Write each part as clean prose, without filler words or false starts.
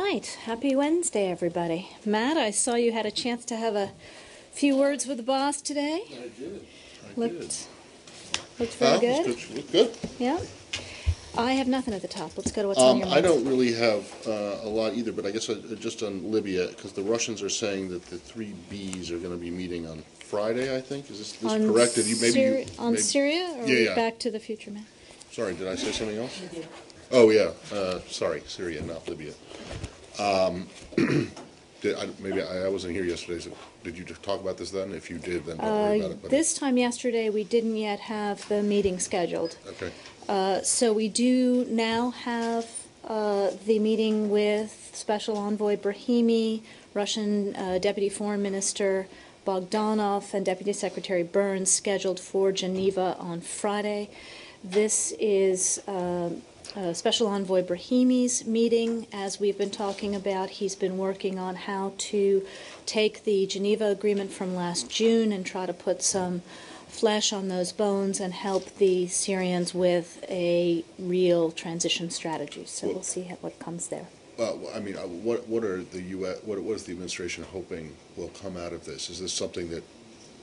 right. Happy Wednesday, everybody. Matt, I saw you had a chance to have a few words with the boss today. I did. Looked very good. Looked good. Yeah. I have nothing at the top. Let's go to what's on your mind. I don't really have a lot either, but I guess just on Libya, because the Russians are saying that the three Bs are going to be meeting on Friday, I think. Is this correct? On Syria or yeah. Back to the Future, man? Sorry, did I say something else? Oh, yeah. Sorry, Syria, not Libya. Maybe I wasn't here yesterday, so did you talk about this then? If you did, then don't worry about it. This time yesterday, we didn't yet have the meeting scheduled. Okay. So we do now have the meeting with Special Envoy Brahimi, Russian Deputy Foreign Minister Bogdanov, and Deputy Secretary Burns scheduled for Geneva on Friday. This is Special Envoy Brahimi's meeting. As we've been talking about, he's been working on how to take the Geneva Agreement from last June and try to put some flesh on those bones and help the Syrians with a real transition strategy. So we'll see what comes there. Well, I mean, what are the U.S. What is the administration hoping will come out of this? Is this something that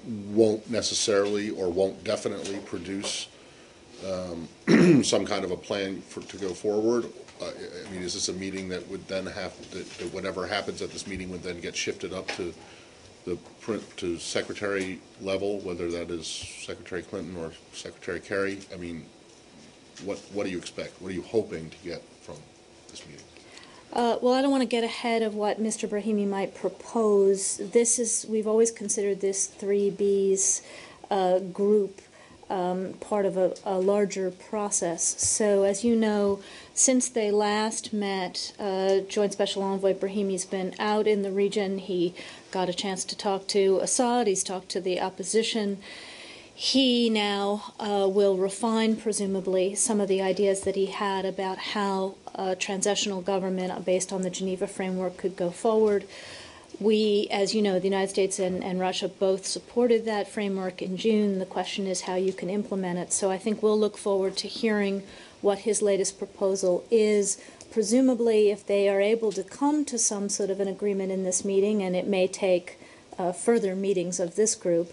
won't necessarily or won't definitely produce some kind of a plan to go forward? I mean, is this a meeting that would then have that whatever happens at this meeting would then get shifted up to to secretary level, whether that is Secretary Clinton or Secretary Kerry? I mean, what do you expect? What are you hoping to get from this meeting? Well, I don't want to get ahead of what Mr. Brahimi might propose. We've always considered this 3Bs group part of a larger process. So, as you know, since they last met, Joint Special Envoy Brahimi's been out in the region. He got a chance to talk to Assad. He's talked to the opposition. He now will refine, presumably, some of the ideas that he had about how a transitional government based on the Geneva framework could go forward. We, as you know, the United States and Russia both supported that framework in June. The question is how you can implement it. So I think we'll look forward to hearing what his latest proposal is. Presumably, if they are able to come to some sort of an agreement in this meeting, and it may take further meetings of this group,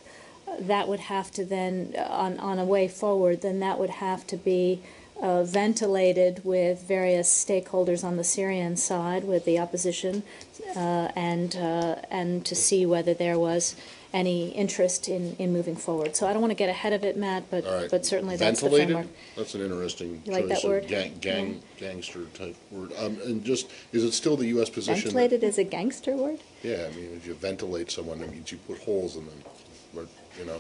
that would have to then, on a way forward, then that would have to be ventilated with various stakeholders on the Syrian side, with the opposition, and to see whether there was any interest in moving forward. So I don't want to get ahead of it, Matt, but right. But certainly ventilated? That's the framework. That's an interesting you like choice that word? Gangster type word. And just, is it still the U.S. position? Ventilated is a gangster word? Yeah, I mean, if you ventilate someone, that means you put holes in them. But, you know,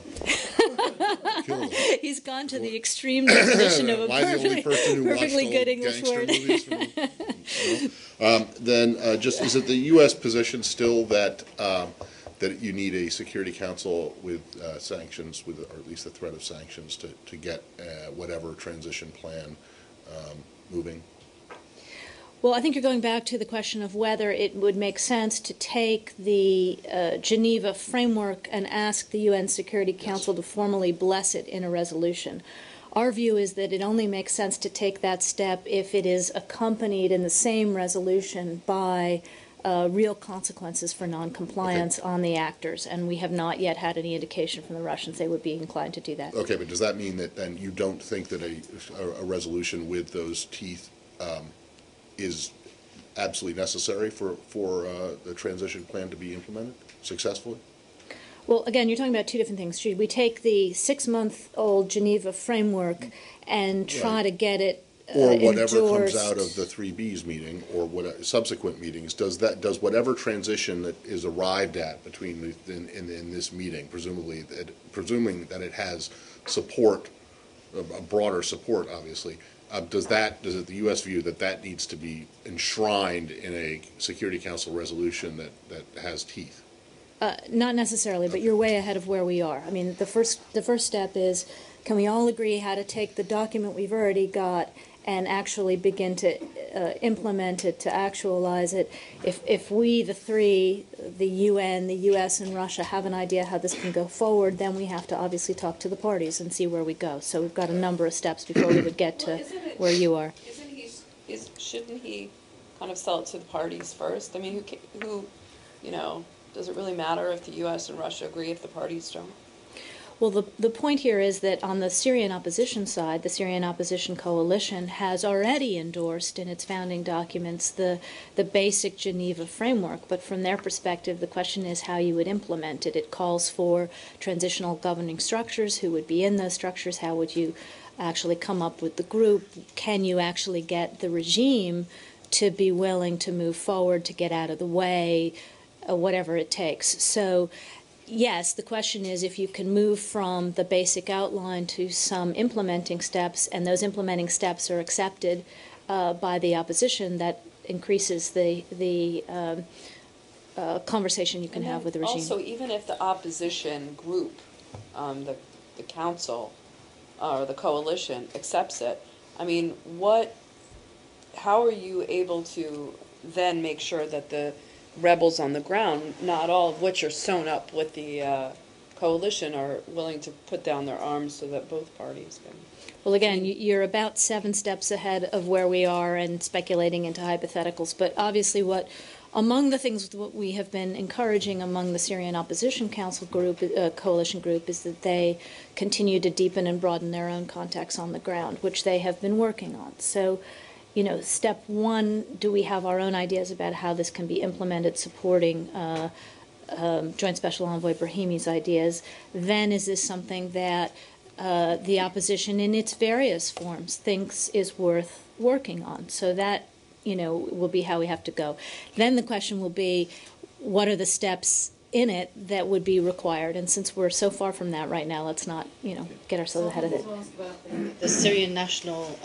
kill them. He's gone to the extreme definition of a perfectly good English word. Then, is it the U.S. position still that that you need a Security Council with sanctions, or at least the threat of sanctions, to get whatever transition plan moving? Well, I think you're going back to the question of whether it would make sense to take the Geneva framework and ask the UN Security Council to formally bless it in a resolution. Our view is that it only makes sense to take that step if it is accompanied in the same resolution by real consequences for noncompliance on the actors, and we have not yet had any indication from the Russians they would be inclined to do that. Okay, but does that mean that then you don't think that a resolution with those teeth is absolutely necessary for the transition plan to be implemented successfully? Well, again, you're talking about two different things. Should we take the 6-month-old Geneva framework and try to get it or whatever endorsed? Comes out of the 3Bs meeting or subsequent meetings, does whatever transition that is arrived at between in this meeting, presuming that it has support, a broader support, obviously, does it the U.S. view that needs to be enshrined in a Security Council resolution that has teeth? Not necessarily, but you're way ahead of where we are. I mean, the first step is, can we all agree how to take the document we've already got and actually begin to implement it, to actualize it? If we, the three, the UN, the US, and Russia, have an idea how this can go forward, then we have to obviously talk to the parties and see where we go. So we've got a number of steps before we would get to where you are. Shouldn't he kind of sell it to the parties first? I mean, you know, does it really matter if the U.S. and Russia agree if the parties don't? Well, the point here is that on the Syrian opposition side, the Syrian Opposition Coalition has already endorsed in its founding documents the basic Geneva framework. But from their perspective, the question is how you would implement it. It calls for transitional governing structures. Who would be in those structures? How would you actually come up with the group? Can you actually get the regime to be willing to move forward, to get out of the way, whatever it takes? So yes, the question is if you can move from the basic outline to some implementing steps, and those implementing steps are accepted by the opposition, that increases the conversation you can have with the regime. Also, even if the opposition group, the council or the coalition accepts it, I mean, how are you able to then make sure that the rebels on the ground, not all of which are sewn up with the coalition, are willing to put down their arms so that both parties can? Well, again, you're about 7 steps ahead of where we are and speculating into hypotheticals. But obviously among the things that we have been encouraging among the Syrian Opposition Council group, coalition group, is that they continue to deepen and broaden their own contacts on the ground, which they have been working on. So, you know, step one, do we have our own ideas about how this can be implemented, supporting Joint Special Envoy Brahimi's ideas? Then is this something that the opposition in its various forms thinks is worth working on? So that, you know, will be how we have to go. Then the question will be, what are the steps in it that would be required? And since we're so far from that right now, let's not, you know, get ourselves ahead of it. The Syrian National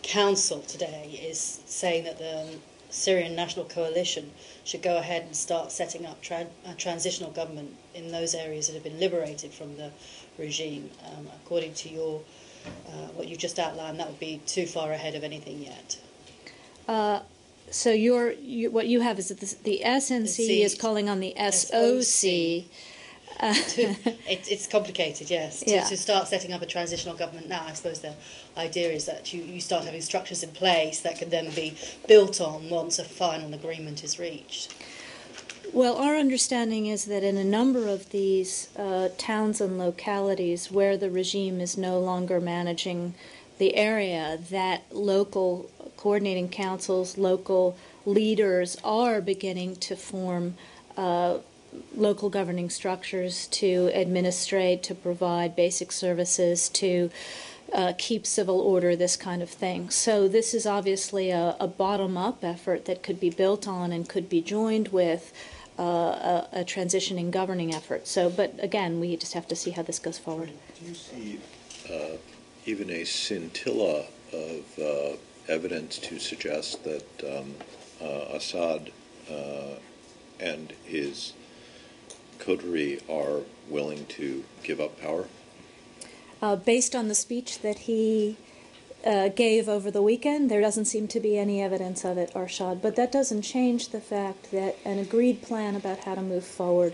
Council today is saying that the Syrian National Coalition should go ahead and start setting up a transitional government in those areas that have been liberated from the regime. According to your what you just outlined, that would be too far ahead of anything yet. So what you have is that the SNC is calling on the SOC. It's complicated, yes. To start setting up a transitional government now, I suppose the idea is that you start having structures in place that can then be built on once a final agreement is reached. Well, our understanding is that in a number of these towns and localities where the regime is no longer managing the area, that local coordinating councils, local leaders are beginning to form local governing structures to administrate, to provide basic services, to keep civil order, this kind of thing. So this is obviously a bottom-up effort that could be built on and could be joined with a transitioning governing effort. So, but again, we just have to see how this goes forward. Do you see even a scintilla of evidence to suggest that Assad and his coterie are willing to give up power? Based on the speech that he gave over the weekend, there doesn't seem to be any evidence of it, Arshad. But that doesn't change the fact that an agreed plan about how to move forward,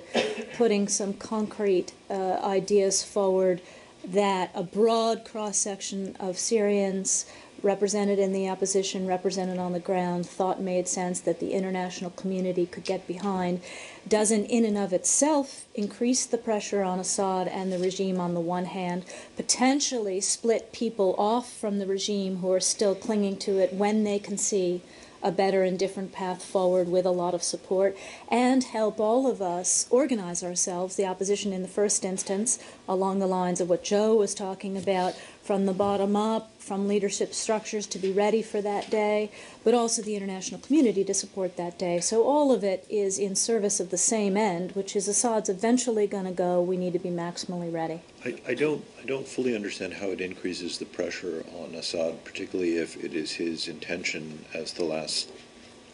putting some concrete ideas forward, that a broad cross-section of Syrians represented in the opposition, represented on the ground, thought made sense, that the international community could get behind, doesn't in and of itself increase the pressure on Assad and the regime on the one hand, potentially split people off from the regime who are still clinging to it when they can see a better and different path forward with a lot of support, and help all of us organize ourselves, the opposition in the first instance, along the lines of what Joe was talking about, from the bottom up, from leadership structures to be ready for that day, but also the international community to support that day. So all of it is in service of the same end, which is Assad's eventually going to go. We need to be maximally ready. I don't fully understand how it increases the pressure on Assad, particularly if it is his intention, as the last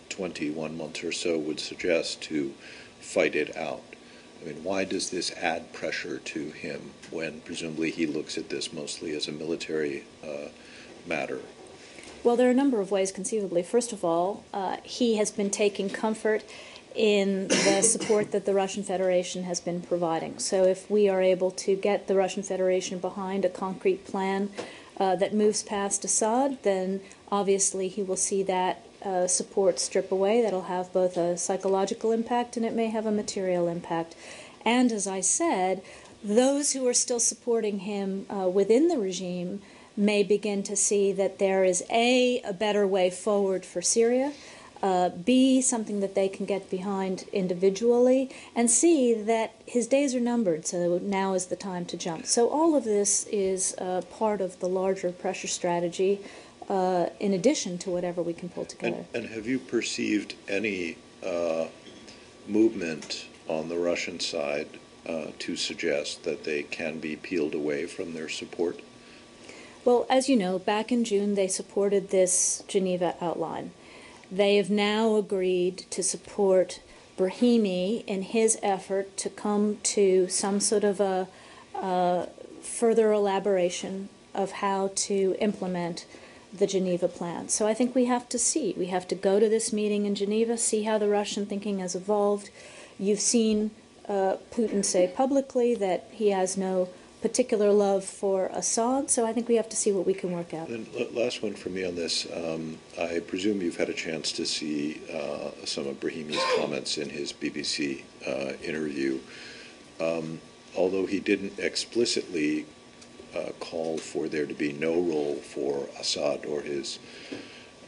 21 months or so would suggest, to fight it out. I mean, why does this add pressure to him when presumably he looks at this mostly as a military matter? Well, there are a number of ways conceivably. First of all, he has been taking comfort in the support that the Russian Federation has been providing. So if we are able to get the Russian Federation behind a concrete plan that moves past Assad, then obviously he will see that support strip away. That'll have both a psychological impact and it may have a material impact. And as I said, those who are still supporting him within the regime may begin to see that there is a better way forward for Syria, B, something that they can get behind individually, and C, that his days are numbered, so now is the time to jump. So all of this is part of the larger pressure strategy, in addition to whatever we can pull together. And have you perceived any movement on the Russian side to suggest that they can be peeled away from their support? Well, as you know, back in June they supported this Geneva outline. They have now agreed to support Brahimi in his effort to come to some sort of a further elaboration of how to implement the Geneva plan. So I think we have to see. We have to go to this meeting in Geneva, see how the Russian thinking has evolved. You've seen Putin say publicly that he has no particular love for Assad, so I think we have to see what we can work out. And last one for me on this. I presume you've had a chance to see some of Brahimi's comments in his BBC interview. Although he didn't explicitly call for there to be no role for Assad or his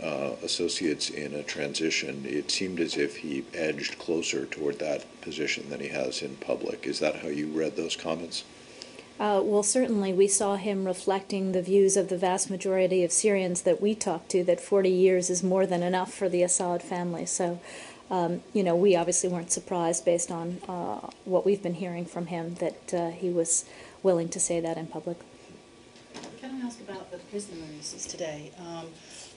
associates in a transition, it seemed as if he edged closer toward that position than he has in public. Is that how you read those comments? Well, certainly we saw him reflecting the views of the vast majority of Syrians that we talked to, that 40 years is more than enough for the Assad family. So, we obviously weren't surprised based on what we've been hearing from him that he was willing to say that in public. Can I ask about the prisoner releases today?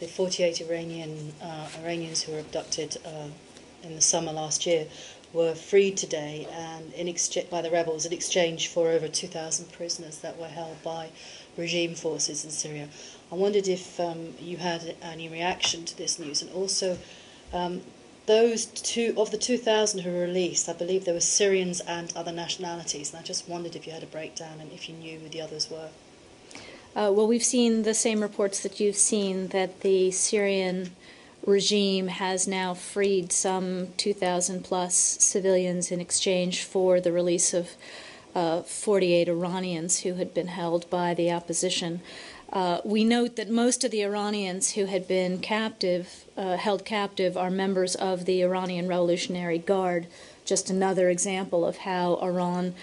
The 48 Iranians who were abducted in the summer last year were freed today and by the rebels in exchange for over 2,000 prisoners that were held by regime forces in Syria. I wondered if you had any reaction to this news, and also those of the 2,000 who were released, I believe there were Syrians and other nationalities, and I just wondered if you had a breakdown and if you knew who the others were. Well, we've seen the same reports that you've seen, that the Syrian regime has now freed some 2,000 plus civilians in exchange for the release of 48 Iranians who had been held by the opposition. We note that most of the Iranians who had been held captive are members of the Iranian Revolutionary Guard, just another example of how Iran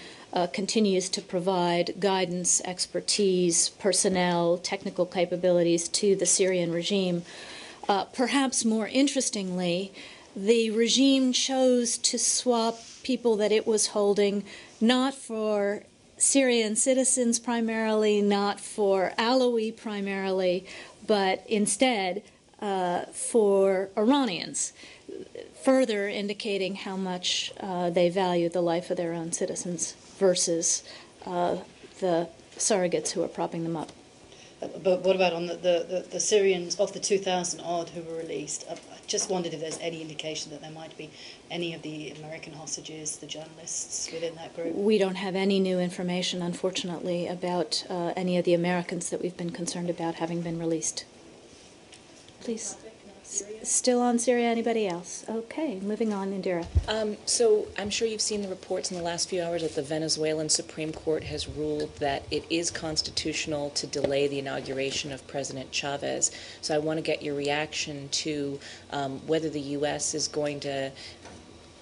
continues to provide guidance, expertise, personnel, technical capabilities to the Syrian regime. Perhaps more interestingly, the regime chose to swap people that it was holding not for Syrian citizens primarily, not for Alawi primarily, but instead for Iranians, further indicating how much they value the life of their own citizens versus the surrogates who are propping them up. But what about on the Syrians, of the 2,000 odd who were released? I just wondered if there's any indication that there might be any of the American hostages, the journalists within that group. We don't have any new information, unfortunately, about any of the Americans that we've been concerned about having been released. Please. Still on Syria, anybody else? Okay, moving on, Indira. So I'm sure you've seen the reports in the last few hours that the Venezuelan Supreme Court has ruled that it is constitutional to delay the inauguration of President Chavez. So I want to get your reaction to whether the U.S. is going to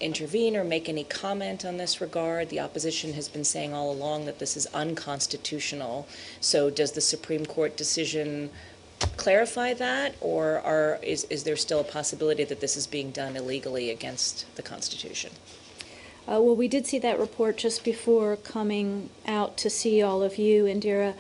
intervene or make any comment on this regard. The opposition has been saying all along that this is unconstitutional. So does the Supreme Court decision clarify that, or is there still a possibility that this is being done illegally against the Constitution? Well, we did see that report just before coming out to see all of you, Indira.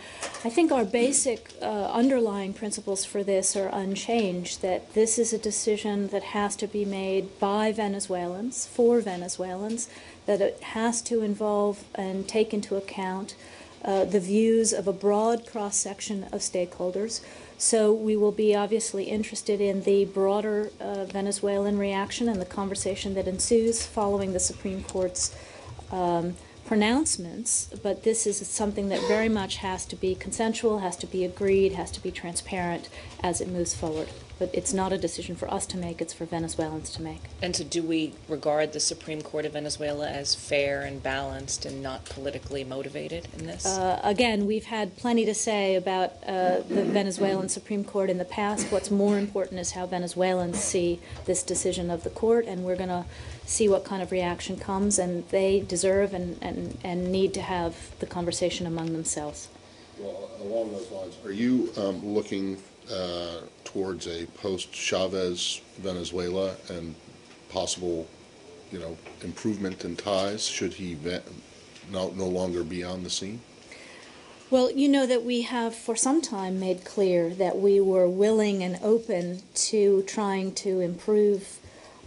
I think our basic underlying principles for this are unchanged, that this is a decision that has to be made by Venezuelans, for Venezuelans, that it has to involve and take into account the views of a broad cross-section of stakeholders. So we will be obviously interested in the broader Venezuelan reaction and the conversation that ensues following the Supreme Court's pronouncements, but this is something that very much has to be consensual, has to be agreed, has to be transparent as it moves forward. But it's not a decision for us to make, it's for Venezuelans to make. And so do we regard the Supreme Court of Venezuela as fair and balanced and not politically motivated in this? Again, we've had plenty to say about the Venezuelan Supreme Court in the past. What's more important is how Venezuelans see this decision of the court, and we're going to see what kind of reaction comes, and they deserve and need to have the conversation among themselves. Well, along those lines, are you looking towards a post-Chavez Venezuela and possible, improvement in ties should he no longer be on the scene? Well, you know that we have for some time made clear that we were willing and open to trying to improve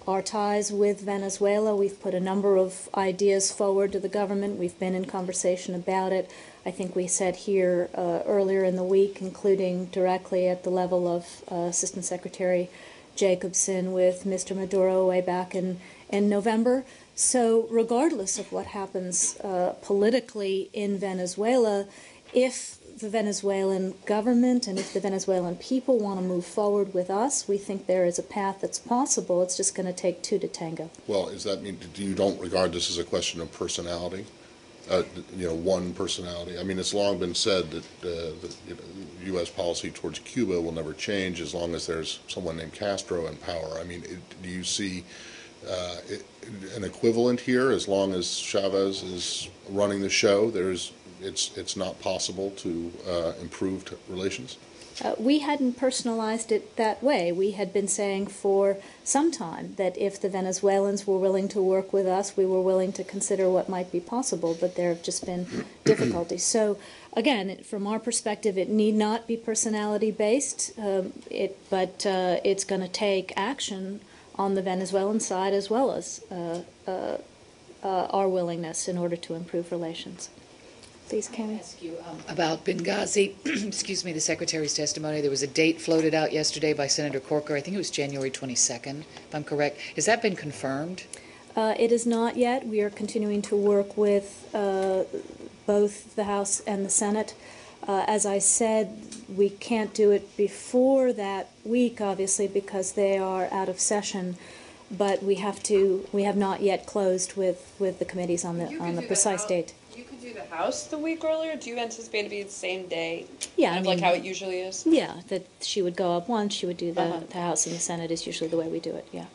our ties with Venezuela. We've put a number of ideas forward to the government. We've been in conversation about it. I think we said here earlier in the week, including directly at the level of Assistant Secretary Jacobson with Mr. Maduro way back in November. So regardless of what happens politically in Venezuela, if the Venezuelan government and if the Venezuelan people want to move forward with us, we think there is a path that's possible. It's just going to take two to tango. Well, does that mean you don't regard this as a question of personality? One personality. I mean, it's long been said that the U.S. policy towards Cuba will never change as long as there's someone named Castro in power. I mean, do you see an equivalent here? As long as Chavez is running the show, it's not possible to improve relations? We hadn't personalized it that way. We had been saying for some time that if the Venezuelans were willing to work with us, we were willing to consider what might be possible, but there have just been difficulties. So, again, from our perspective, it need not be personality-based, but it's going to take action on the Venezuelan side as well as our willingness in order to improve relations. Please, Cami. Ask you about Benghazi. Excuse me, the Secretary's testimony. There was a date floated out yesterday by Senator Corker. I think it was January 22nd, if I'm correct. Has that been confirmed? It is not yet. We are continuing to work with both the House and the Senate. As I said, we can't do it before that week, obviously, because they are out of session. But we have not yet closed with the committees on the precise date. You could do the House the week earlier? Do you anticipate it to be the same day? Yeah, Kind of like how it usually is? Yeah, that she would go up once, she would do the House and the Senate is usually the way we do it, yeah.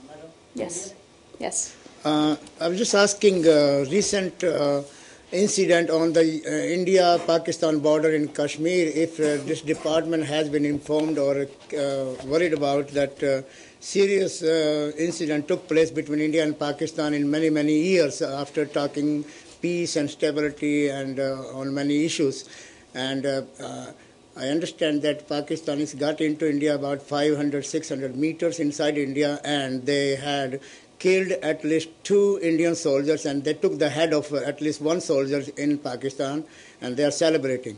Madam? Yes, yes. I was just asking recent incident on the India-Pakistan border in Kashmir, if this department has been informed or worried about that serious incident took place between India and Pakistan in many, many years after talking peace and stability and on many issues. And I understand that Pakistanis got into India about 500, 600 meters inside India, and they had killed at least 2 Indian soldiers, and they took the head of at least 1 soldier in Pakistan, and they are celebrating.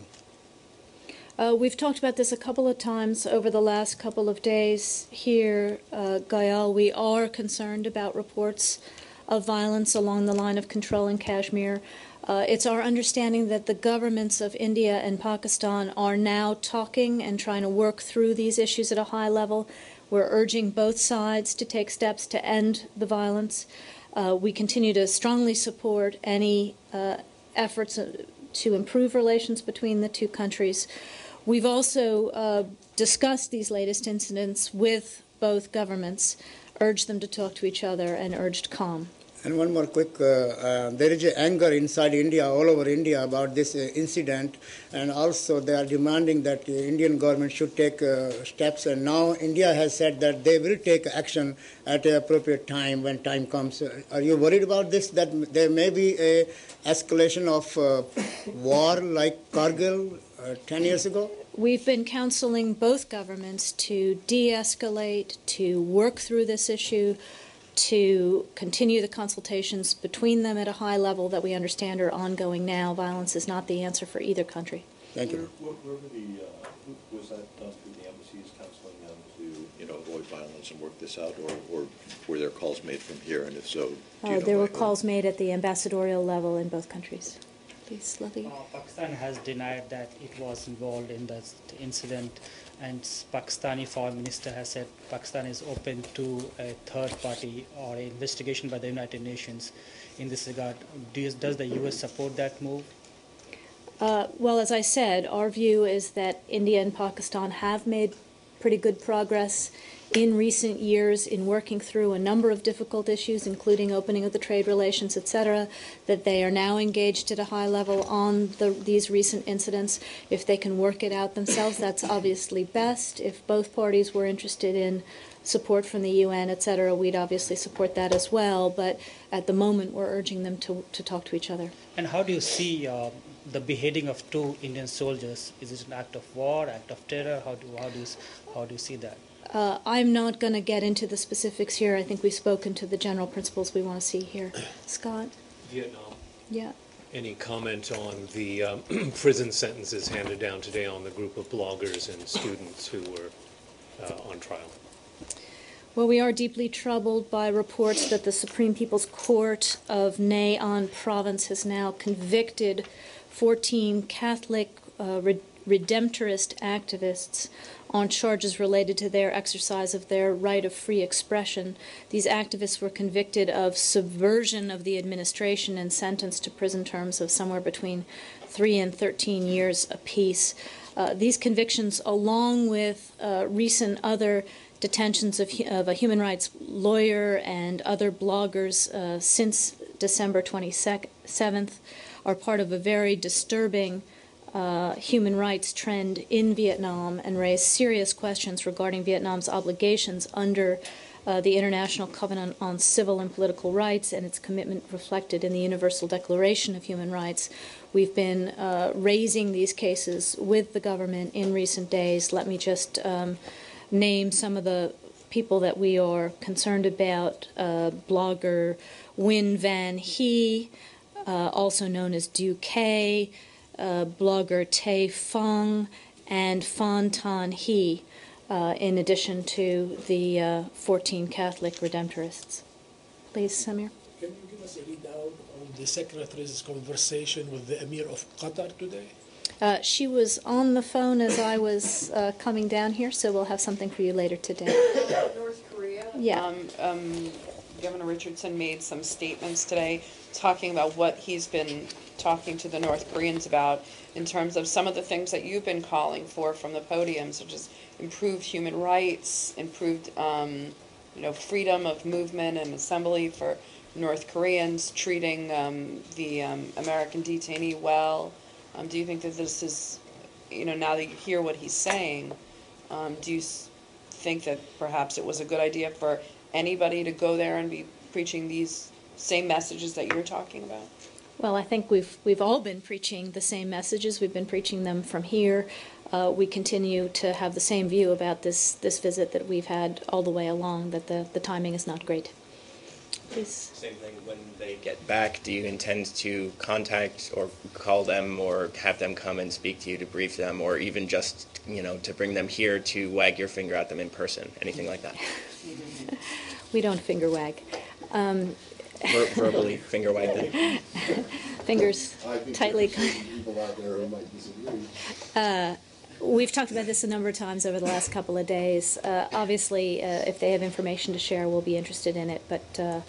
We've talked about this a couple of times over the last couple of days here, Gayal. We are concerned about reports of violence along the line of control in Kashmir. It's our understanding that the governments of India and Pakistan are now talking and trying to work through these issues at a high level. We're urging both sides to take steps to end the violence. We continue to strongly support any efforts to improve relations between the two countries. We've also discussed these latest incidents with both governments, urged them to talk to each other, and urged calm. And one more quick, there is anger inside India, all over India, about this incident, and also they are demanding that the Indian government should take steps, and now India has said that they will take action at an appropriate time when time comes. Are you worried about this, that there may be a escalation of war like Kargil 10 years ago? We've been counseling both governments to de-escalate, to work through this issue, to continue the consultations between them at a high level that we understand are ongoing now. Violence is not the answer for either country. Thank you. Was that done through the embassies counseling them to, avoid violence and work this out, or were there calls made from here, and if so, do you know There were by whom? calls made at the ambassadorial level in both countries. Please, Lali. Pakistan has denied that it was involved in the incident, and Pakistani Foreign Minister has said Pakistan is open to a third party or an investigation by the United Nations in this regard. Does the U.S. support that move? Well, as I said, our view is that India and Pakistan have made pretty good progress in recent years in working through a number of difficult issues, including opening of the trade relations, etc., that they are now engaged at a high level on these recent incidents. If they can work it out themselves, that's obviously best. If both parties were interested in support from the UN, etc., we'd obviously support that as well. But at the moment, we're urging them to talk to each other. And how do you see the beheading of 2 Indian soldiers? Is it an act of war, act of terror? How do you see that? I'm not going to get into the specifics here. I think we've spoken to the general principles we want to see here. Scott? Vietnam. Yeah. Any comment on the prison sentences handed down today on the group of bloggers and students who were on trial? Well, we are deeply troubled by reports that the Supreme People's Court of Nay An Province has now convicted 14 Catholic redemptorist activists on charges related to their exercise of their right of free expression. These activists were convicted of subversion of the administration and sentenced to prison terms of somewhere between 3 and 13 years apiece. These convictions, along with recent other detentions of a human rights lawyer and other bloggers since December 27th, are part of a very disturbing human rights trend in Vietnam and raise serious questions regarding Vietnam's obligations under the International Covenant on Civil and Political Rights and its commitment reflected in the Universal Declaration of Human Rights. We've been raising these cases with the government in recent days. Let me just name some of the people that we are concerned about. Blogger Nguyen Van Hy, also known as Du K, blogger Tay Phung, and Phan Tan Hy, in addition to the 14 Catholic redemptorists. Please, Samir. Can you give us a readout on the Secretary's conversation with the Emir of Qatar today? She was on the phone as I was coming down here, so we'll have something for you later today. North Korea? Yeah. Governor Richardson made some statements today talking about what he's been talking to the North Koreans about in terms of some of the things that you've been calling for from the podium, such as improved human rights, improved freedom of movement and assembly for North Koreans, treating the American detainee well. Do you think that this is, now that you hear what he's saying, do you think that perhaps it was a good idea for anybody to go there and be preaching these same messages that you're talking about? Well, I think we've all been preaching the same messages. We've been preaching them from here. We continue to have the same view about this visit that we've had all the way along, that the timing is not great. Please. Same thing, when they get back, do you intend to contact or call them or have them come and speak to you to brief them, or even just, to bring them here to wag your finger at them in person, anything like that? We don't finger wag. Verbally finger wag them. Fingers tightly. People out there who might disagree. We've talked about this a number of times over the last couple of days. Obviously, if they have information to share, we'll be interested in it. But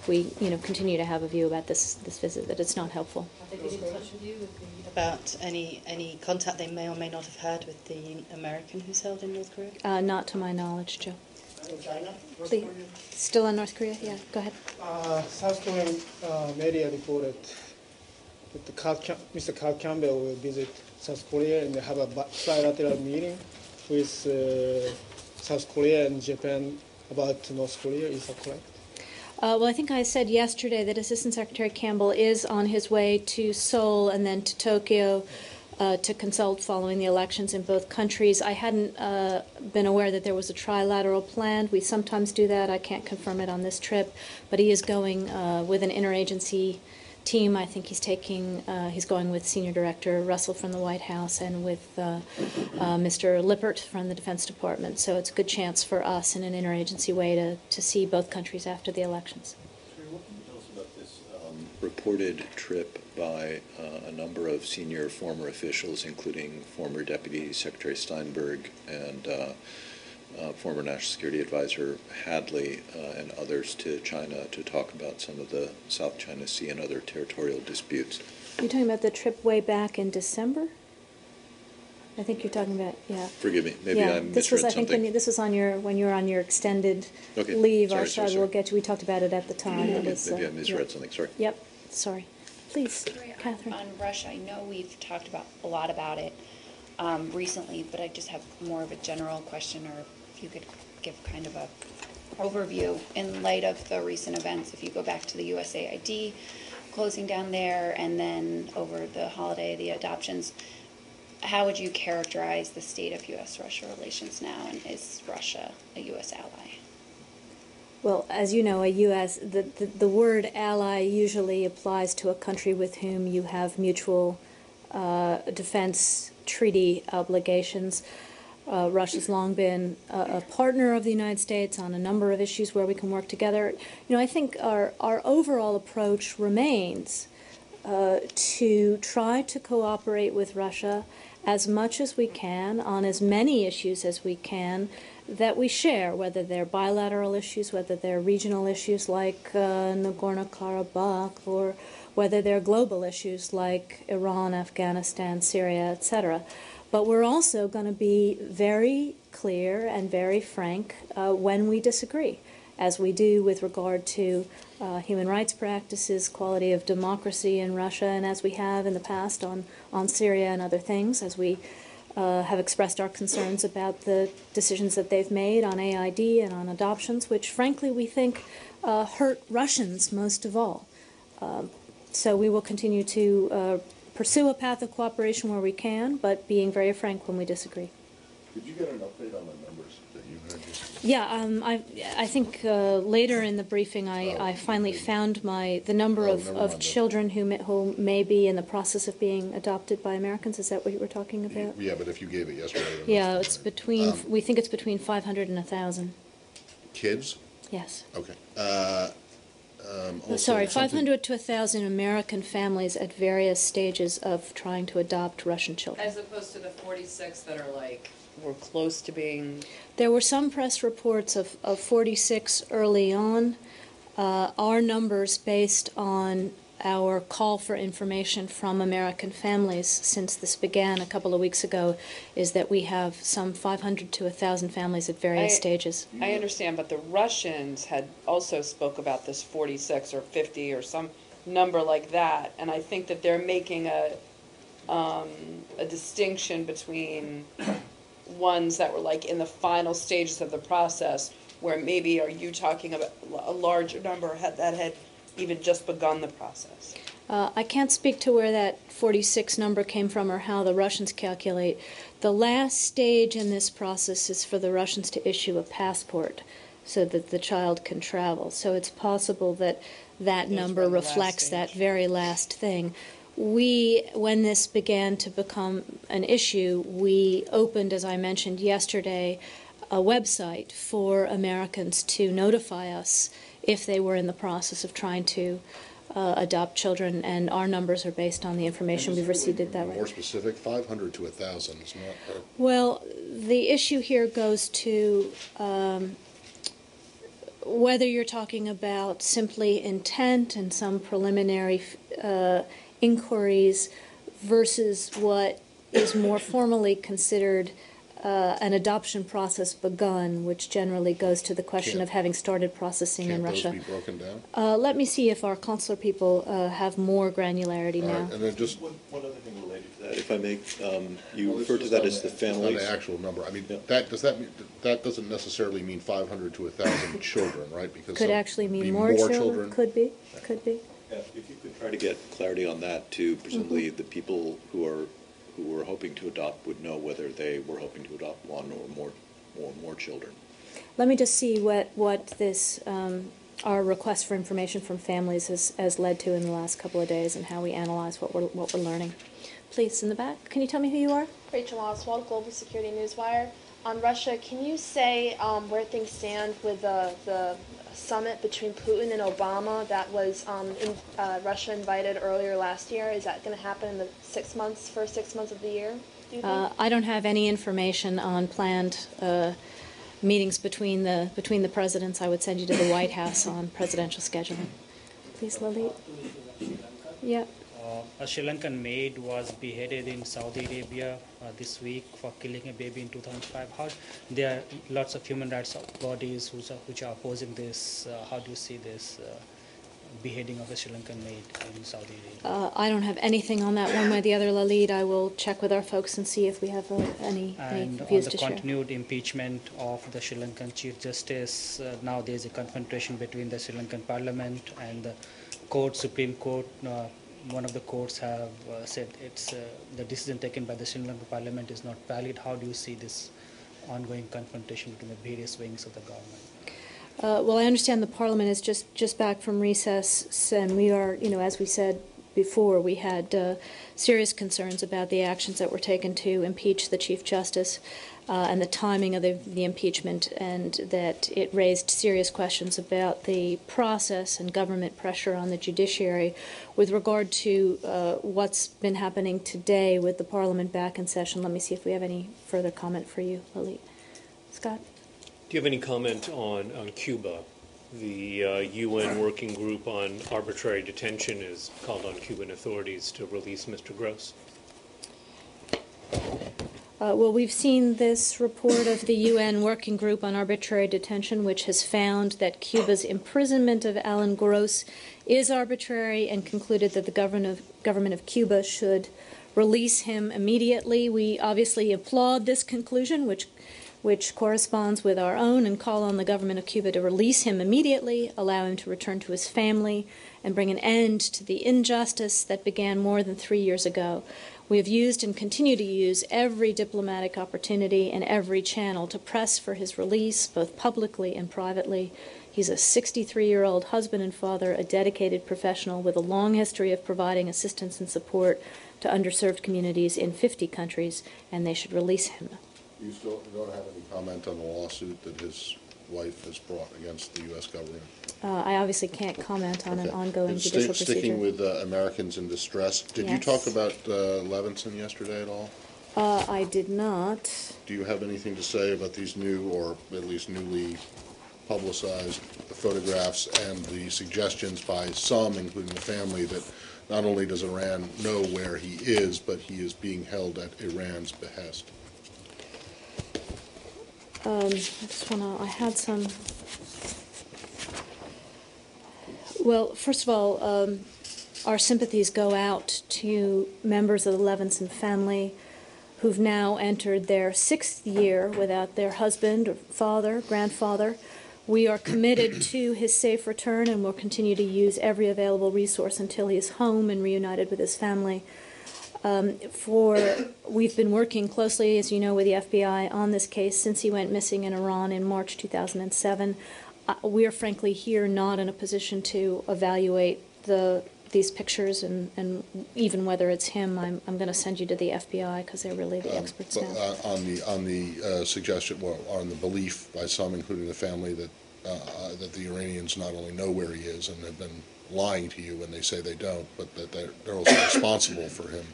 we, continue to have a view about this visit that it's not helpful. Have they been in touch with you about any contact they may or may not have had with the American who's held in North Korea? Not to my knowledge, Joe. China? Please. Still on North Korea? Yeah, go ahead. South Korean media reported that Mr. Carl Campbell will visit South Korea and have a bilateral meeting with South Korea and Japan about North Korea. Is that correct? Well, I think I said yesterday that Assistant Secretary Campbell is on his way to Seoul and then to Tokyo to consult following the elections in both countries. I hadn't been aware that there was a trilateral planned. We sometimes do that. I can't confirm it on this trip, but he is going with an interagency team. I think he's going with Senior Director Russell from the White House and with Mr. Lippert from the Defense Department. So it's a good chance for us in an interagency way to see both countries after the elections. What can you tell us about this reported trip by a number of senior former officials, including former Deputy Secretary Steinberg and former National Security Advisor Hadley and others to China to talk about some of the South China Sea and other territorial disputes. You're talking about the trip way back in December? I think you're talking about, yeah. Forgive me, maybe Yeah, I this was, misread I think, something. this was on your, when you were on your extended Okay, leave. sorry, Our sorry, side will sorry. get to, we talked about it at the time. It was, Maybe I misread yeah. something, sorry. Yep, sorry. Please, Sorry, Catherine. on Russia, I know we've talked about a lot about it recently, but I just have more of a general question, or if you could give kind of a overview in light of the recent events. If you go back to the USAID closing down there, and then over the holiday, the adoptions, how would you characterize the state of U.S.-Russia relations now, and is Russia a U.S. ally? Well, as you know, the word ally usually applies to a country with whom you have mutual defense treaty obligations. Russia's long been a partner of the United States on a number of issues where we can work together. You know, I think our overall approach remains to try to cooperate with Russia as much as we can on as many issues as we can that we share, whether they're bilateral issues, whether they're regional issues like Nagorno-Karabakh, or whether they're global issues like Iran, Afghanistan, Syria, etc. But we're also going to be very clear and very frank when we disagree, as we do with regard to human rights practices, quality of democracy in Russia, and as we have in the past on Syria and other things, as we have expressed our concerns about the decisions that they've made on AID and on adoptions, which frankly we think hurt Russians most of all. So we will continue to pursue a path of cooperation where we can, but being very frank when we disagree. Did you get an update on the numbers that you heard? Yeah, I think later in the briefing I finally found the number of children who may be in the process of being adopted by Americans. Is that what you were talking about? Yeah, but if you gave it yesterday. then Yeah, that's it's fine. between, we think it's between 500 and 1,000. Kids? Yes. Okay. Sorry, something- 500 to 1,000 American families at various stages of trying to adopt Russian children. As opposed to the 46 that are like, we're close to being. There were some press reports of 46 early on. Our numbers, based on our call for information from American families since this began a couple of weeks ago, is that we have some 500 to 1,000 families at various stages. I understand, but the Russians had also spoke about this 46 or 50 or some number like that, and I think that they're making a distinction between ones that were like in the final stages of the process, where maybe are you talking about a larger number that had even just begun the process? I can't speak to where that 46 number came from or how the Russians calculate. The last stage in this process is for the Russians to issue a passport so that the child can travel. So it's possible that that number reflects that very last thing. When this began to become an issue, we opened, as I mentioned yesterday, a website for Americans to notify us if they were in the process of trying to adopt children, and our numbers are based on the information we've received that way. More specific, 500 to 1,000 is not. Well, the issue here goes to whether you're talking about simply intent and some preliminary inquiries versus what is more formally considered an adoption process begun, which generally goes to the question of having started processing in Russia. Can't those be broken down? Let me see if our consular people have more granularity All now. right, and then just One other thing related to that, if I may, you refer to that as the on families. the actual number. I mean, that doesn't necessarily mean 500 to 1,000 children, right? Because Could there'll actually mean be more children. Could be. Yeah, if you could try to get clarity on that too, presumably the people who were hoping to adopt would know whether they were hoping to adopt one or more children. Let me just see what this our request for information from families has led to in the last couple of days, and how we analyze what we're learning. Please, in the back, can you tell me who you are? Rachel Oswald, Global Security Newswire. on Russia, can you say where things stand with the summit between Putin and Obama that was Russia invited earlier last year? Is that going to happen in the first 6 months of the year, do you think? I don't have any information on planned meetings between the presidents. I would send you to the White House on presidential scheduling. Please, Lalit. Yeah. A Sri Lankan maid was beheaded in Saudi Arabia this week for killing a baby in 2005. There are lots of human rights bodies which are opposing this. How do you see this beheading of a Sri Lankan maid in Saudi Arabia? I don't have anything on that one way or the other, Lalit. I will check with our folks and see if we have any views to share. And on the continued impeachment of the Sri Lankan Chief Justice, now there is a confrontation between the Sri Lankan Parliament and the Supreme Court. One of the courts have said the decision taken by the Sri Lankan Parliament is not valid. How do you see this ongoing confrontation between the various wings of the government? Well, I understand the Parliament is just back from recess, and we are, as we said before, we had serious concerns about the actions that were taken to impeach the Chief Justice and the timing of the impeachment, and that it raised serious questions about the process and government pressure on the judiciary. With regard to what's been happening today with the Parliament back in session, let me see if we have any further comment for you, Lalit. Scott? Do you have any comment on Cuba? The UN working group on arbitrary detention has called on Cuban authorities to release Mr. Gross. Well, we've seen this report of the UN Working Group on Arbitrary Detention, which has found that Cuba's imprisonment of Alan Gross is arbitrary and concluded that the government of Cuba should release him immediately. We obviously applaud this conclusion, which corresponds with our own, and call on the government of Cuba to release him immediately, allow him to return to his family, and bring an end to the injustice that began more than 3 years ago. We have used and continue to use every diplomatic opportunity and every channel to press for his release, both publicly and privately. He's a 63-year-old husband and father, a dedicated professional with a long history of providing assistance and support to underserved communities in 50 countries, and they should release him. You still don't have any comment on the lawsuit that his wife has brought against the U.S. government? I obviously can't comment on an ongoing judicial procedure. Sticking with Americans in distress, did you talk about Levinson yesterday at all? I did not. Do you have anything to say about these new, or at least newly publicized photographs and the suggestions by some, including the family, that not only does Iran know where he is, but he is being held at Iran's behest? I had some. Well, first of all, our sympathies go out to members of the Levinson family who've now entered their 6th year without their husband or father, grandfather. We are committed to his safe return and will continue to use every available resource until he is home and reunited with his family. We've been working closely, as you know, with the FBI on this case since he went missing in Iran in March 2007. We are frankly here not in a position to evaluate these pictures and even whether it's him. I'm going to send you to the FBI because they're really the experts now. On the suggestion, on the belief by some, including the family, that the Iranians not only know where he is and have been lying to you when they say they don't, but that they're also responsible for him,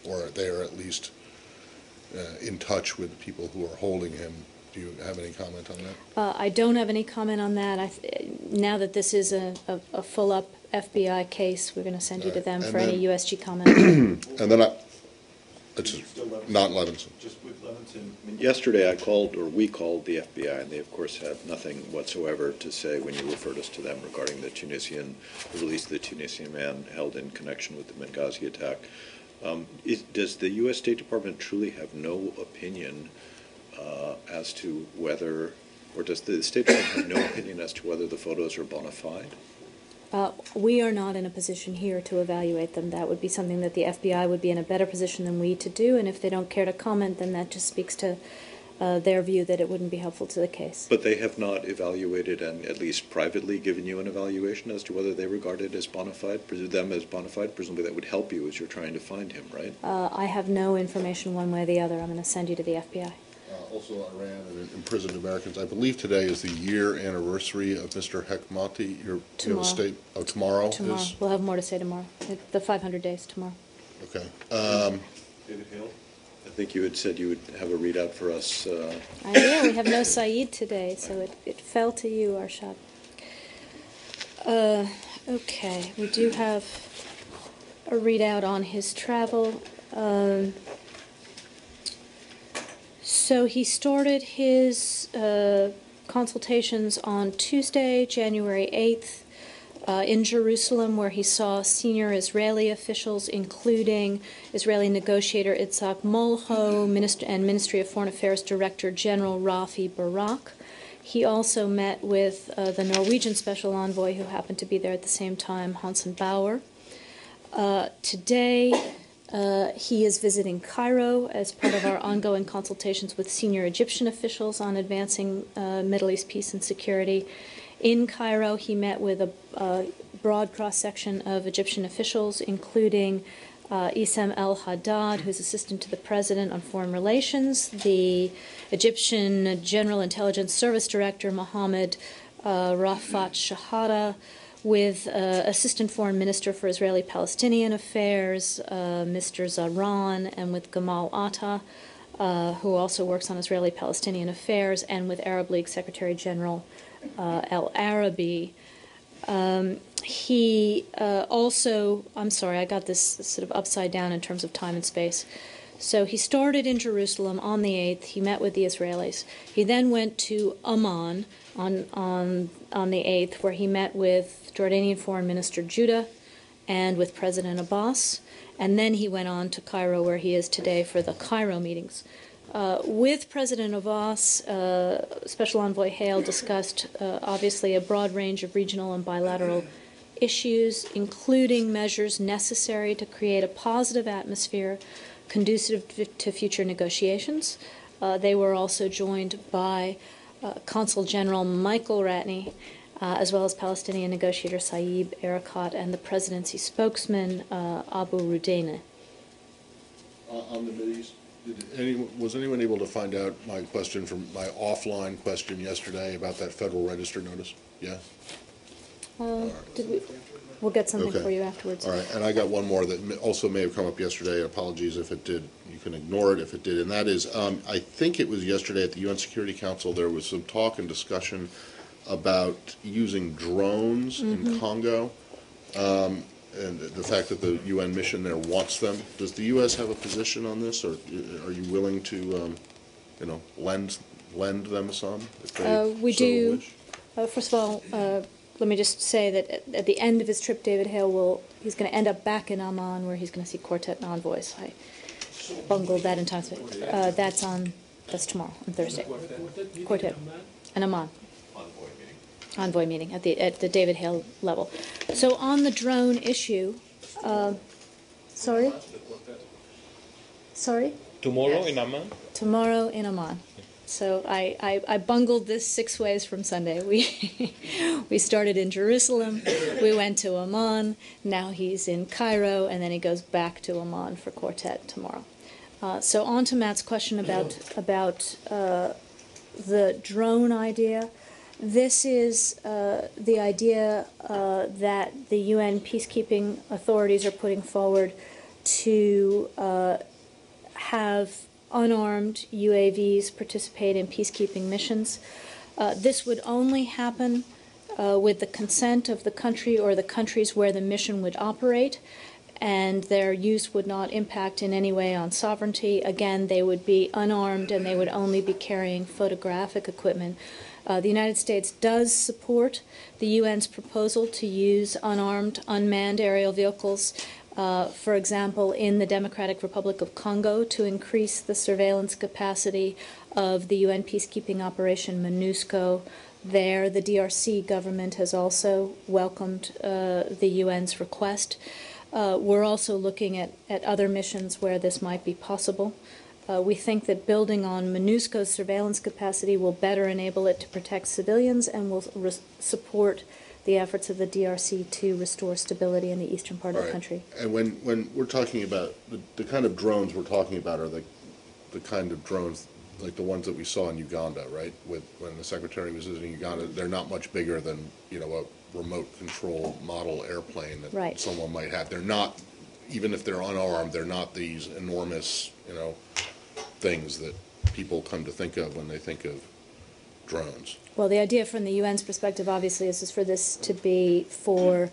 or they are at least in touch with people who are holding him. Do you have any comment on that? I don't have any comment on that. Now that this is a full-up FBI case, we're going to send you to them for any USG comment. And then it's not Levinson. Just with Levinson. I mean, yesterday we called the FBI, and they, of course, had nothing whatsoever to say when you referred us to them regarding the release of the Tunisian man held in connection with the Benghazi attack. Does the U.S. State Department truly have no opinion as to whether, or does the State Department have no opinion as to whether the photos are bona fide? We are not in a position here to evaluate them. That would be something that the FBI would be in a better position than we to do, and if they don't care to comment, then that just speaks to their view that it wouldn't be helpful to the case. But they have not evaluated and at least privately given you an evaluation as to whether they regard it as bona fide, them as bona fide? Presumably that would help you as you're trying to find him, right? I have no information one way or the other. I'm going to send you to the FBI. also Iran and imprisoned Americans. I believe today is the year anniversary of Mr. Hekmati. You have a state. Oh, tomorrow. Tomorrow. We'll have more to say tomorrow. The 500 days tomorrow. Okay. David Hale? I think you had said you would have a readout for us. Yeah, we have no Saeed today, so it fell to you, Arshad. Okay, we do have a readout on his travel. So he started his consultations on Tuesday, January 8th, in Jerusalem, where he saw senior Israeli officials, including Israeli negotiator Itzhak Molho and Ministry of Foreign Affairs Director General Rafi Barak. He also met with the Norwegian special envoy, who happened to be there at the same time, Hansen Bauer. Today, he is visiting Cairo as part of our ongoing consultations with senior Egyptian officials on advancing Middle East peace and security. In Cairo, he met with a broad cross-section of Egyptian officials, including Issam El-Haddad, who's assistant to the president on foreign relations, the Egyptian General Intelligence Service Director, Mohammed Rafat Shahada, with Assistant Foreign Minister for Israeli-Palestinian Affairs, Mr. Zahran, and with Gamal Atta, who also works on Israeli-Palestinian Affairs, and with Arab League Secretary General El-Arabi. He also, I'm sorry, I got this sort of upside down in terms of time and space. So he started in Jerusalem on the 8th. He met with the Israelis. He then went to Amman on the 8th, where he met with Jordanian Foreign Minister Judah and with President Abbas. And then he went on to Cairo, where he is today, for the Cairo meetings. With President Abbas, Special Envoy Hale discussed, obviously, a broad range of regional and bilateral issues, including measures necessary to create a positive atmosphere conducive to future negotiations. They were also joined by Consul General Michael Ratney, as well as Palestinian negotiator Saeb Erekat and the presidency spokesman Abu Rudaina. On the Mideast, was anyone able to find out my question from my offline question yesterday about that Federal Register notice? Yeah? We'll get something Okay. for you afterwards. All right, and I got one more that also may have come up yesterday. Apologies if it did. You can ignore it if it did. And that is, I think it was yesterday at the UN Security Council, there was some talk and discussion about using drones in Congo, and the fact that the UN mission there wants them. Does the U.S. have a position on this, or are you willing to, lend them some? If they We so do. wish? First of all, let me just say that at the end of his trip, David Hale he's going to end up back in Amman, where he's going to see quartet and envoys. I bungled that in time. That's tomorrow, on Thursday. Quartet and Amman. Envoy meeting at the David Hale level. So on the drone issue, sorry? Tomorrow in Amman? Tomorrow in Amman. So I bungled this 6 ways from Sunday. We started in Jerusalem, we went to Amman, now he's in Cairo, and then he goes back to Amman for quartet tomorrow. So on to Matt's question about the drone idea. This is the idea that the UN peacekeeping authorities are putting forward to have unarmed UAVs participate in peacekeeping missions. This would only happen with the consent of the country or the countries where the mission would operate, and their use would not impact in any way on sovereignty. Again, they would be unarmed and they would only be carrying photographic equipment. The United States does support the UN's proposal to use unarmed, unmanned aerial vehicles, for example, in the Democratic Republic of Congo, to increase the surveillance capacity of the UN peacekeeping operation MONUSCO. There, the DRC government has also welcomed the UN's request. We're also looking at other missions where this might be possible. We think that building on MONUSCO's surveillance capacity will better enable it to protect civilians and will support the efforts of the DRC to restore stability in the eastern part of the country. And when we're talking about the kind of drones we're talking about are the kind of drones like the ones that we saw in Uganda, right? When the secretary was visiting Uganda, they're not much bigger than, a remote control model airplane that Right. someone might have. They're not, even if they're unarmed, they're not these enormous, things that people come to think of when they think of drones. Well, the idea from the UN's perspective, obviously, is for this to be for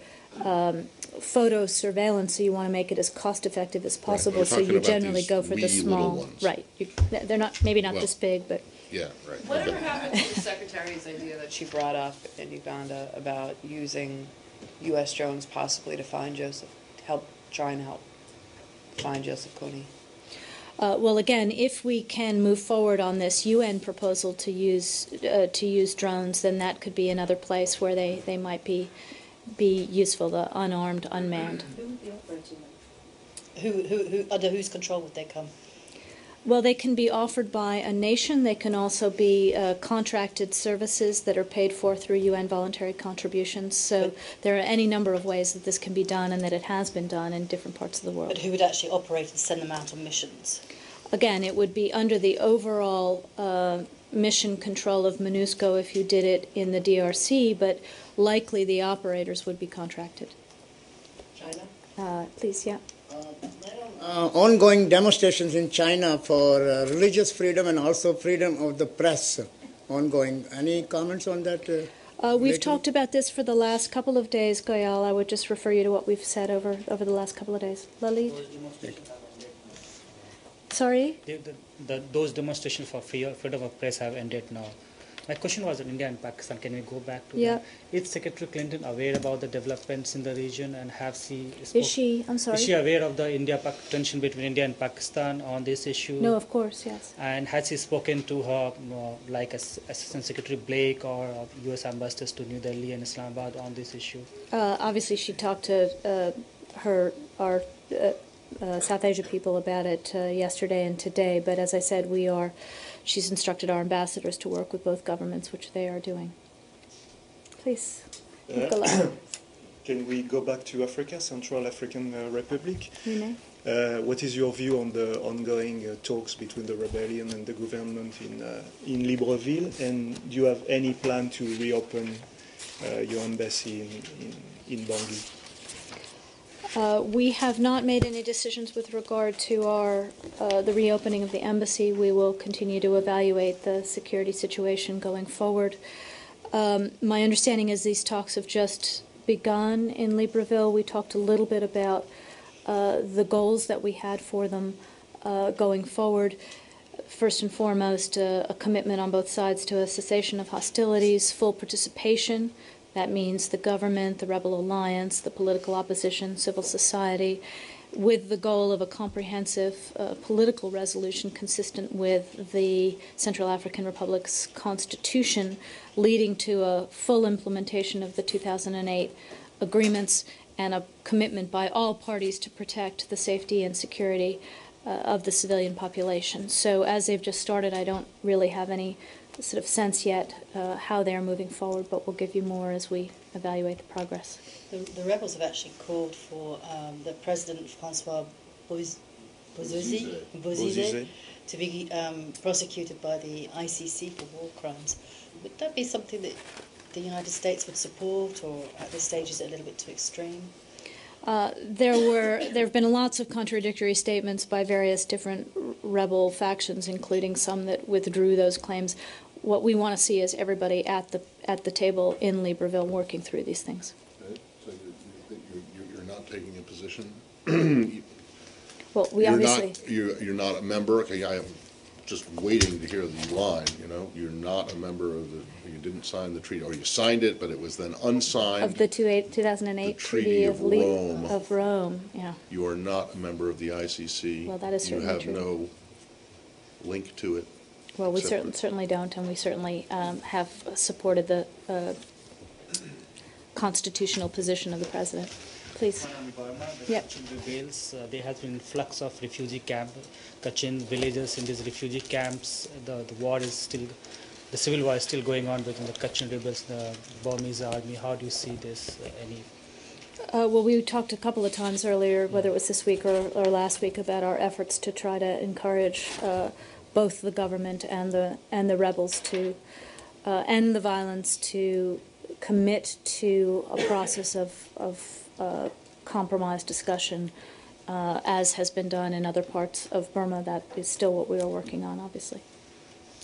photo surveillance, so you want to make it as cost-effective as possible. We're So talking you about generally these go for the wee little small. ones. Right. They're not, maybe not Well, this big, but Yeah, right. Whatever Okay. happened to the secretary's idea that she brought up in Uganda about using U.S. drones possibly to find try and help find Joseph Kony? well, again, if we can move forward on this UN proposal to use drones, then that could be another place where they might be useful. The unarmed, unmanned. Under whose control would they come? Well, they can be offered by a nation. They can also be contracted services that are paid for through UN voluntary contributions. So there are any number of ways that this can be done and that it has been done in different parts of the world. But who would actually operate and send them out on missions? Again, it would be under the overall mission control of MONUSCO if you did it in the DRC, but likely the operators would be contracted. China? Please, yeah. Ongoing demonstrations in China for religious freedom and also freedom of the press ongoing. Any comments on that? We've lately? talked about this for the last couple of days, Goyal. I would just refer you to what we've said over the last couple of days. Lalit? Sorry? Those demonstrations for freedom of press have ended now. My question was on India and Pakistan. Can we go back to Yeah. that? Is Secretary Clinton aware about the developments in the region, and Is she? I'm sorry. Is she aware of the tension between India and Pakistan on this issue? No, of course, yes. And has she spoken to her, like Assistant Secretary Blake or U.S. ambassadors to New Delhi and Islamabad on this issue? Obviously, she talked to our South Asia people about it yesterday and today. But as I said, she's instructed our ambassadors to work with both governments, which they are doing. Please, Nicola. Can we go back to Africa, Central African Republic? You may. What is your view on the ongoing talks between the rebellion and the government in Libreville? And do you have any plan to reopen your embassy in Bangui? We have not made any decisions with regard to the reopening of the embassy. We will continue to evaluate the security situation going forward. My understanding is these talks have just begun in Libreville. We talked a little bit about the goals that we had for them going forward. First and foremost, a commitment on both sides to a cessation of hostilities, full participation. That means the government, the rebel alliance, the political opposition, civil society, with the goal of a comprehensive political resolution consistent with the Central African Republic's constitution, leading to a full implementation of the 2008 agreements and a commitment by all parties to protect the safety and security of the civilian population. So as they've just started, I don't really have any sort of sense yet how they're moving forward, but we'll give you more as we evaluate the progress. The rebels have actually called for the President Francois Bozizé to be prosecuted by the ICC for war crimes. Would that be something that the United States would support, or at this stage is it a little bit too extreme? There have been lots of contradictory statements by various different rebel factions, including some that withdrew those claims. What we want to see is everybody at the table in Libreville working through these things. Okay. So you're not taking a position? Well, we obviously... You're not a member? Okay, I am just waiting to hear the line, You're not a member of you didn't sign the treaty, or you signed it, but it was then unsigned. Of the 2008 Treaty of Rome. Of Rome, yeah. You are not a member of the ICC. Well, that is certainly true. You have no link to it. Well, we certainly don't, and we certainly have supported the constitutional position of the president. Please. Yep. Rebels, there has been influx of refugee camp, Kachin villagers in these refugee camps. The war is still, the civil war is still going on between the Kachin rebels, the Burmese army. How do you see this? Well, we talked a couple of times earlier, whether it was this week or last week, about our efforts to try to encourage both the government and the rebels to end the violence, to commit to a process of compromise discussion, as has been done in other parts of Burma. That is still what we are working on, obviously.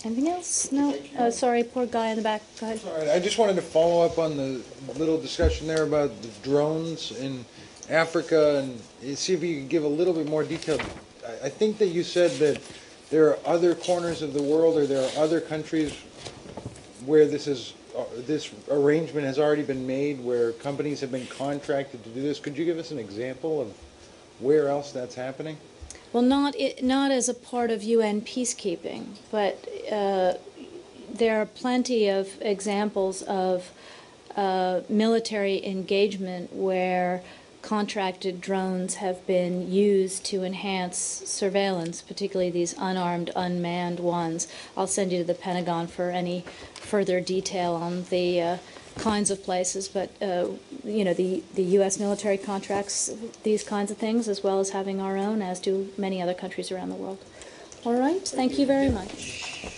Anything else? No? Sorry, poor guy in the back. Go ahead. All right, I just wanted to follow up on the little discussion there about the drones in Africa and see if you could give a little bit more detail. I think that you said that there are other corners of the world, or there are other countries where this arrangement has already been made, where companies have been contracted to do this. Could you give us an example of where else that's happening? Well, not as a part of UN peacekeeping, but there are plenty of examples of military engagement where contracted drones have been used to enhance surveillance, particularly these unarmed, unmanned ones. I'll send you to the Pentagon for any further detail on the kinds of places, but the U.S. military contracts these kinds of things, as well as having our own, as do many other countries around the world. All right, thank you very much.